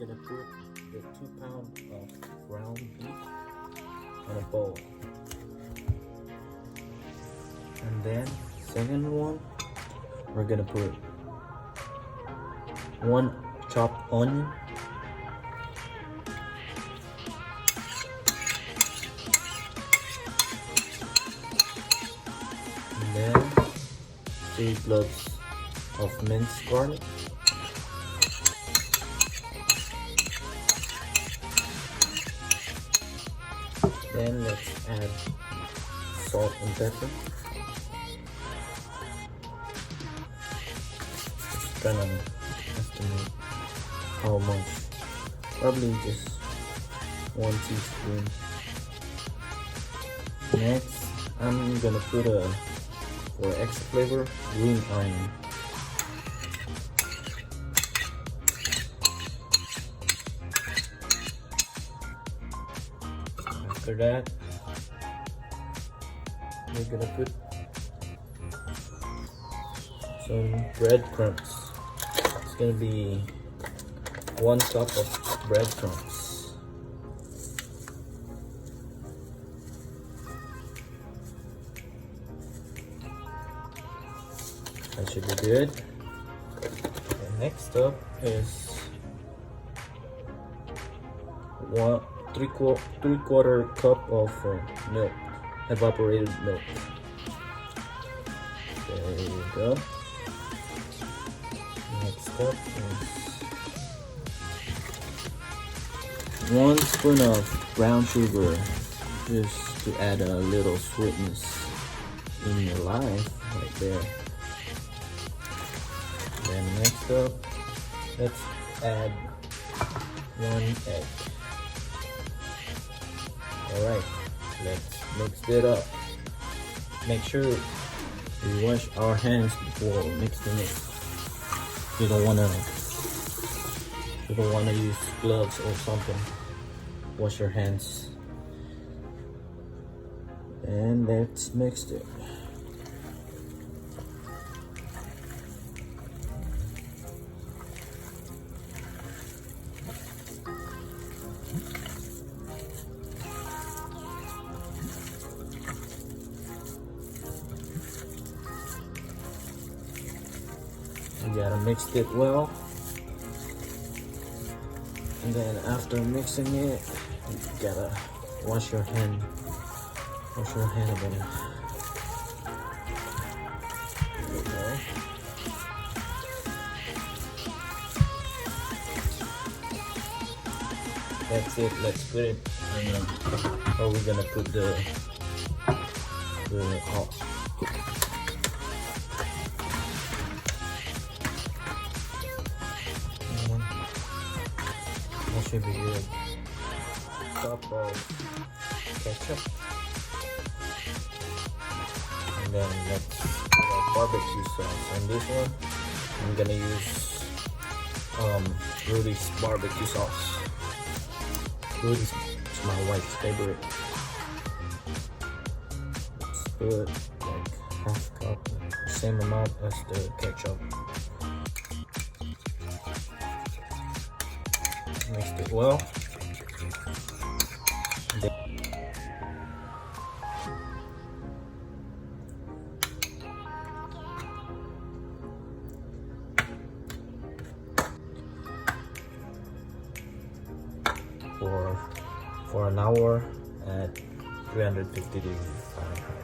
gonna put the 2 pound of ground beef on a bowl. And then second one, we're gonna put 1 chopped onion, and then 3 cloves of minced garlic, then let's add salt and pepper. Just trying to estimate how much, probably just 1 teaspoon. Next, I'm gonna put for extra flavor, green onion. After that, we're gonna put some breadcrumbs. It's gonna be 1 cup of breadcrumbs. That should be good. And next up is 3/4 cup of milk, evaporated milk. There you go. Next up is 1 spoon of brown sugar, just to add a little sweetness in your life, right there. Then next up, let's add 1 egg. Alright, let's mix it up. Make sure we wash our hands before mixing it. You don't wanna use gloves or something. Wash your hands. And let's mix it. You gotta mix it well, and then after mixing it, you gotta wash your hand. Wash your hand again. There you go. That's it. Let's put it. Or we're gonna put the that should be good. Cup of ketchup, and then let's put our barbecue sauce. And this one, I'm gonna use Rudy's barbecue sauce. Rudy's is my wife's favorite. Let's put like 1/2 cup, same amount as the ketchup. Mixed it well. For an hour at 350 degrees Fahrenheit.